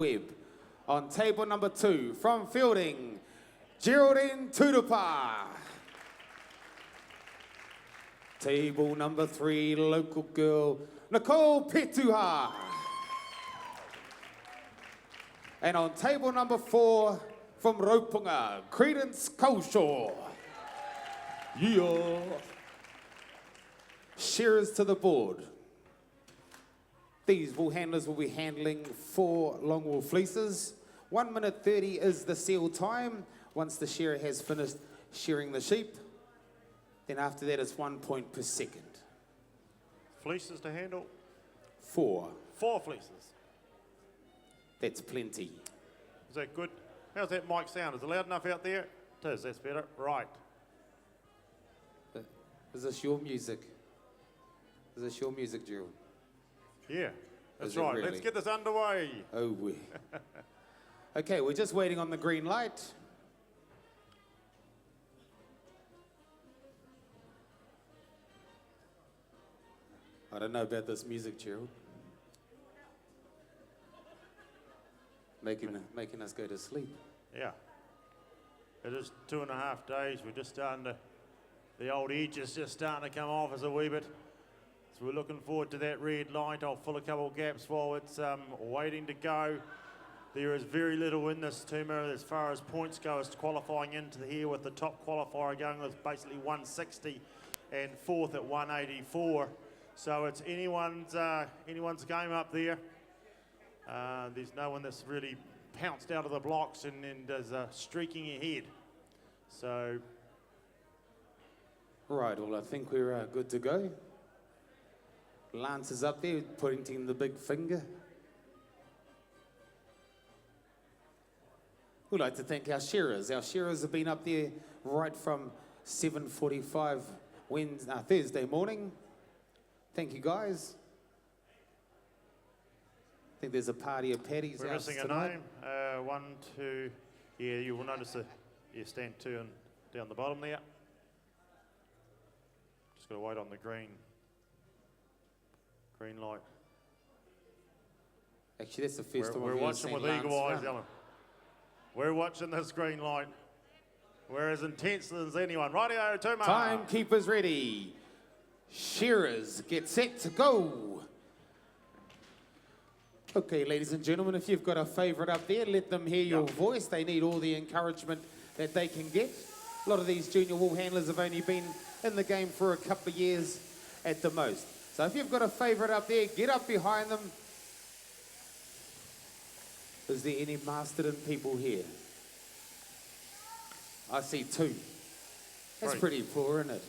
Webb. On table number 2, from fielding, Geraldine Tutupa. Table number 3, local girl, Nicole Petuha. And on table number 4, from Raupunga, Credence Kaushaw. Yeah. Shearers to the board. These wool handlers will be handling 4 long wool fleeces. 1 minute 30 is the seal time. Once the shearer has finished shearing the sheep, then after that it's 1 point per second. Fleeces to handle? 4. 4 fleeces. That's plenty. Is that good? How's that mic sound? Is it loud enough out there? It is, that's better. Right. Is this your music? Is this your music, Gerald? Yeah, that's Is it right. really? Let's get this underway. Oh, we. Okay, we're just waiting on the green light. I don't know about this music, Gerald. Making us go to sleep. Yeah. It is 2.5 days. We're just starting to, the old edge is just starting to come off us a wee bit. So we're looking forward to that red light. I'll fill a couple of gaps while it's waiting to go. There is very little in this Tuma as far as points go as qualifying into here, with the top qualifier going with basically 160 and 4th at 184. So it's anyone's game up there. There's no one that's really pounced out of the blocks and is streaking ahead. So. Right, well, I think we're good to go. Lance is up there pointing the big finger. We'd like to thank our shearers. Our shearers have been up there right from 7:45 Thursday morning. Thank you, guys. I think there's a party of paddies We're out missing tonight. a name. 1, 2. Yeah, you will notice stand 2 and down the bottom there. Just got to wait on the green light. Actually, that's the first time We're I've watching with Lance eagle eyes, run. Alan. We're watching this green light. We're as intense as anyone. Rightio, Tuma. Timekeepers ready. Shearers, get set to go. Okay, ladies and gentlemen, if you've got a favourite up there, let them hear your voice. They need all the encouragement that they can get. A lot of these junior wool handlers have only been in the game for a couple of years at the most. So if you've got a favourite up there, get up behind them. Is there any Masterton people here? I see 2. That's pretty poor, isn't it?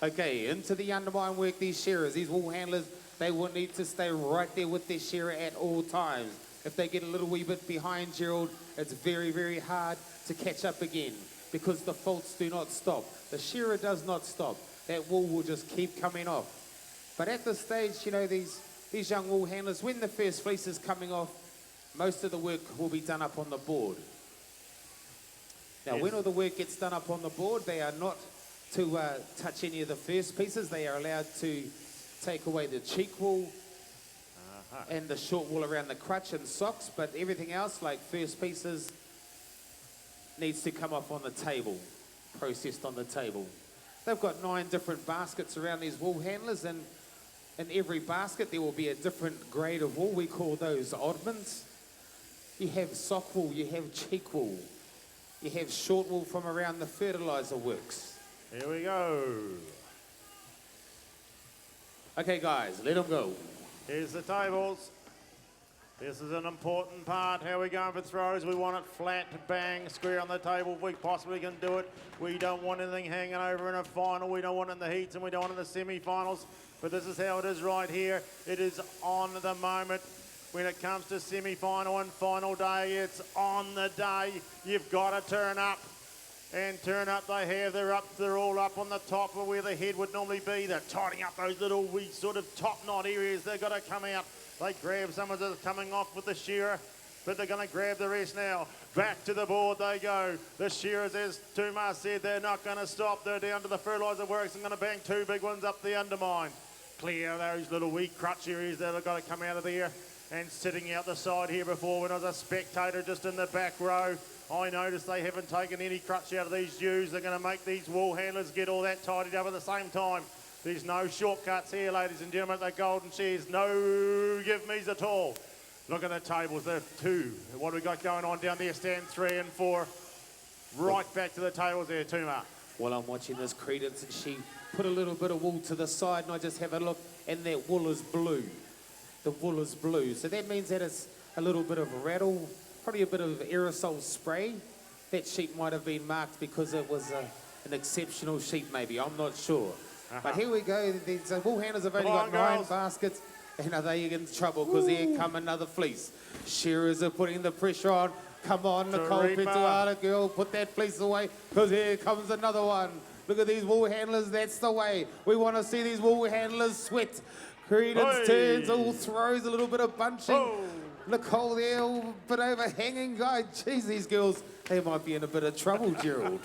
Okay, into the undermine work, these shearers, these wool handlers, they will need to stay right there with their shearer at all times. If they get a little wee bit behind Gerald, it's very, very hard to catch up again because the faults do not stop. The shearer does not stop. That wool will just keep coming off. But at this stage, you know, these young wool handlers, when the first fleece is coming off, most of the work will be done up on the board. Now, when all the work gets done up on the board, they are not to touch any of the first pieces. They are allowed to take away the cheek wool and the short wool around the crutch and socks, but everything else, like first pieces, needs to come off on the table, processed on the table. They've got 9 different baskets around these wool handlers, and in every basket there will be a different grade of wool. We call those oddments. You have sock wool, you have cheek wool, you have short wool from around the fertiliser works. Here we go. Okay, guys, let them go. Here's the tables. This is an important part. How are we going for throws? We want it flat, bang, square on the table if we possibly can do it. We don't want anything hanging over in a final. We don't want it in the heats and we don't want it in the semi-finals. But this is how it is right here. It is on the moment. When it comes to semi-final and final day, it's on the day. You've got to turn up. And turn up they have. They're all up on the top of where the head would normally be. They're tightening up those little wee sort of top knot areas. They've got to come out. They grab some of the coming off with the shearer, but they're going to grab the rest now. Back to the board they go. The shearers, as Tuma said, they're not going to stop. They're down to the fertiliser works and going to bang 2 big ones up the undermine. Clear those little wee crutch areas that have got to come out of there. And sitting out the side here before when I was a spectator just in the back row, I noticed they haven't taken any crutch out of these ewes. They're going to make these wool handlers get all that tidied up at the same time. There's no shortcuts here, ladies and gentlemen, at the Golden Shears. No give-me's at all. Look at the tables, they're two. What have we got going on down there? Stand 3 and 4. Right back to the tables there, Tuma. Well, I'm watching this Credence, and she put a little bit of wool to the side, and I just have a look, and that wool is blue. The wool is blue. So that means that it's a little bit of rattle, probably a bit of aerosol spray. That sheep might have been marked because it was an exceptional sheep, maybe. I'm not sure. But here we go. The wool handlers have only got 9 baskets. And are they in trouble? Because here come another fleece. Shearers are putting the pressure on. Come on, Nicole Petuala, girl, put that fleece away, because here comes another one. Look at these wool handlers. That's the way. We want to see these wool handlers sweat. Credence turns, all throws, a little bit of bunching. Nicole there, a bit overhanging. Guy, geez, these girls, they might be in a bit of trouble, Gerald.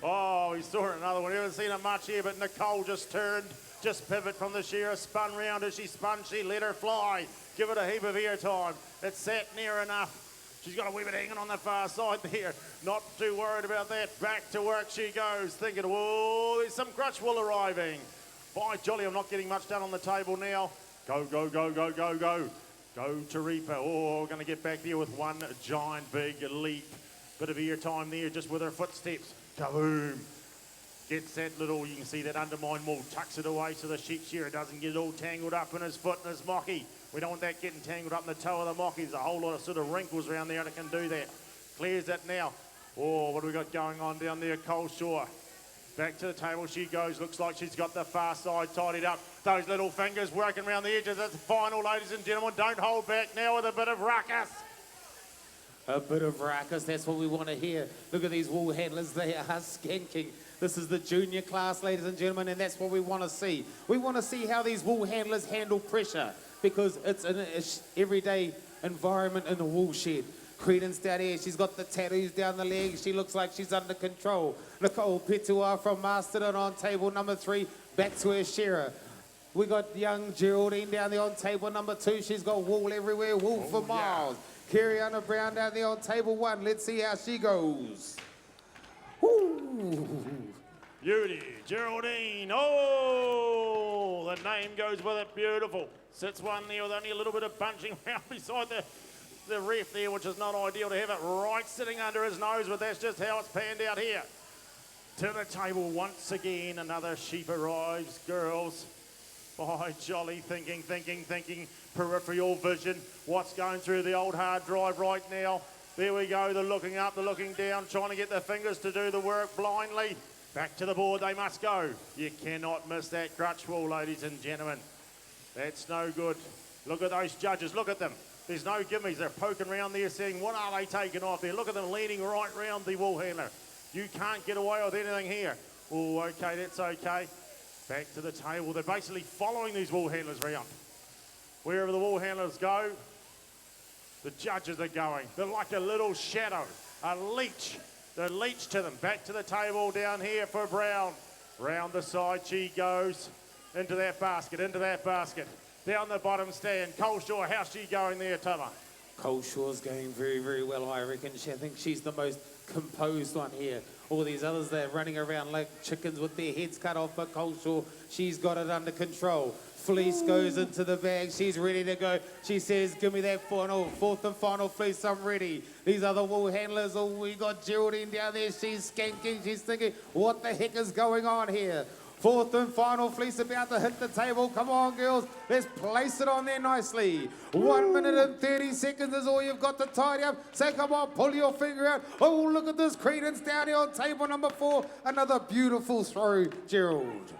Oh, we saw another one. We haven't seen it much here, but Nicole just turned, just pivot from the shearer, spun round. As she spun, she let her fly. Give it a heap of air time. It sat near enough. She's got a wee bit hanging on the far side there. Not too worried about that. Back to work she goes, thinking, whoa, there's some crutch wool arriving. By jolly, I'm not getting much done on the table now. Go, go, go, go, go, go. Go to Reaper. Oh, we're going to get back there with one giant big leap. Bit of ear time there just with her footsteps. Kaboom. Gets that little, you can see that undermine wool, tucks it away so the sheep shearer doesn't get it all tangled up in his foot and his mocky. We don't want that getting tangled up in the toe of the mocky. There's a whole lot of sort of wrinkles around there that can do that. Clears that now. Oh, what do we got going on down there, Coleshore? Back to the table she goes. Looks like she's got the far side tidied up. Those little fingers working around the edges. That's the final, ladies and gentlemen. Don't hold back now with a bit of ruckus. A bit of ruckus, that's what we want to hear. Look at these wool handlers, they are skanking. This is the junior class, ladies and gentlemen, and that's what we want to see. We want to see how these wool handlers handle pressure, because it's an everyday environment in the wool shed. Credence down here, she's got the tattoos down the legs. She looks like she's under control. Nicole Petua from Masterton on table number 3, back to her shearer. We got young Geraldine down there on table number 2. She's got wool everywhere, wool for miles. Carrie-Anna Brown down there on table 1. Let's see how she goes. Woo. Beauty, Geraldine. Oh, the name goes with it. Beautiful. Sits one there with only a little bit of bunching around beside the ref there, which is not ideal to have it right sitting under his nose, but that's just how it's panned out here. To the table once again, another sheep arrives, girls. By jolly, thinking, peripheral vision. What's going through the old hard drive right now? There we go, the looking up, the looking down, trying to get the fingers to do the work blindly. Back to the board they must go. You cannot miss that crutch wool, ladies and gentlemen. That's no good. Look at those judges, look at them. There's no gimmies, they're poking around there saying, what are they taking off there? Look at them leaning right round the wool handler. You can't get away with anything here. Oh, okay, that's okay. Back to the table. They're basically following these wool handlers around. Wherever the wool handlers go, the judges are going. They're like a little shadow, a leech. They're leech to them. Back to the table down here for Brown. Round the side she goes. Into that basket, Down the bottom stand. Coleshore, how's she going there, Tama? Coleshore's going very, very well, I reckon. I think she's the most composed one here. All these others, they're running around like chickens with their heads cut off, but Coleshore, she's got it under control. Fleece goes into the bag. She's ready to go. She says, give me that fourth and final fleece. I'm ready. These other wool handlers, oh, we got Geraldine down there. She's skanking. She's thinking, what the heck is going on here? Fourth and final fleece about to hit the table. Come on, girls. Let's place it on there nicely. 1 minute and 30 seconds is all you've got to tidy up. So come on, pull your finger out. Oh, look at this Credence down here on table number 4. Another beautiful throw, Gerald.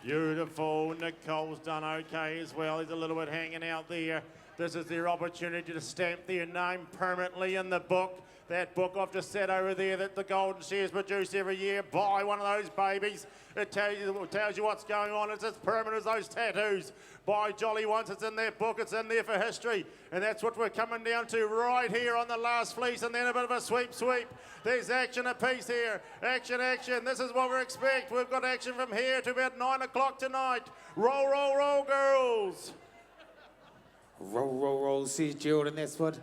Beautiful. Nicole's done okay as well. He's a little bit hanging out there. This is their opportunity to stamp their name permanently in the book. That book I've just said over there that the Golden Shears produce every year. Buy one of those babies. It tells you what's going on. It's as permanent as those tattoos. By jolly, once it's in that book, it's in there for history. And that's what we're coming down to right here on the last fleece, and then a bit of a sweep. There's action apiece here. Action. This is what we expect. We've got action from here to about 9 o'clock tonight. Roll, girls. Roll, says Gerald, and that's what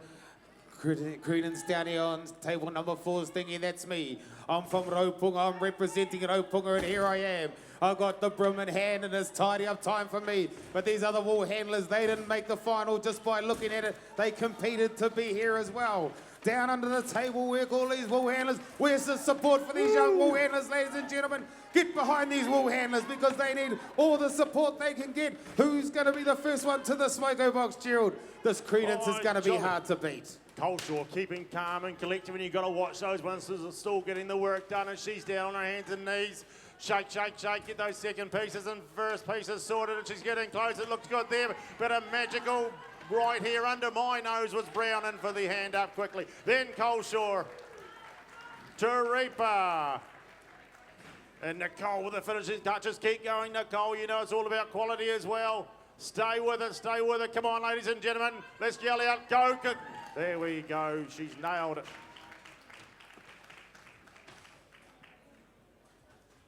Credence down here on table number 4's thinking. That's me. I'm from Raupunga. I'm representing Raupunga, and here I am. I got the broom in hand, and it's tidy up time for me. But these other wool handlers, they didn't make the final just by looking at it. They competed to be here as well. Down under the table, work all these wool handlers. Where's the support for these young wool handlers, ladies and gentlemen? Get behind these wool handlers because they need all the support they can get. Who's going to be the first one to the smoko box, Gerald? This Credence is going to be hard to beat. Coleshaw keeping calm and collective, and you've got to watch those ones who are still getting the work done, and she's down on her hands and knees. Shake, get those second pieces and first pieces sorted, and she's getting close. It looks good there, but a magical right here under my nose was Brown in for the hand up quickly. Then Coleshaw, Taripa, and Nicole with the finishing touches. Keep going, Nicole. You know it's all about quality as well. Stay with it. Come on, ladies and gentlemen. Let's yell out, go. There we go. She's nailed it.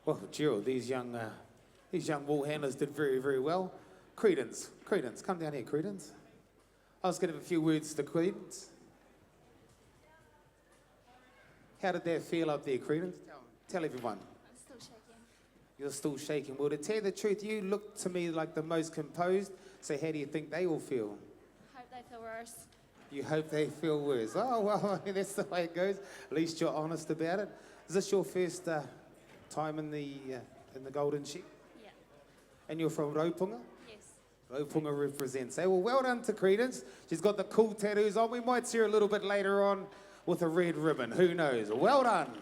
Well, Gerald, these young wool handlers did very, very well. Credence, come down here, Credence. I was going to have a few words to Credence. How did that feel up there, Credence? Tell everyone. I'm still shaking. You're still shaking. Well, to tell you the truth, you look to me like the most composed. So how do you think they all feel? Hope they feel worse. You hope they feel worse. Oh, well, that's the way it goes. At least you're honest about it. Is this your first time in the Golden Shears? Yeah. And you're from Raupunga? Yes. Raupunga represents. Hey, well, well done to Credence. She's got the cool tattoos on. We might see her a little bit later on with a red ribbon. Who knows? Well done.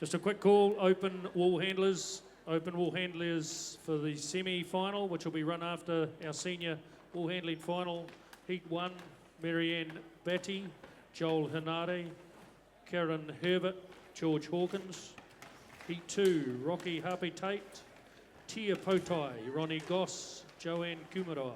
Just a quick call, open wool handlers for the semi-final, which will be run after our senior wool handling final. Heat 1, Marianne Batty, Joel Hinade, Karen Herbert, George Hawkins. Heat 2, Rocky Harpy Tate, Tia Potai, Ronnie Goss, Joanne Kumara.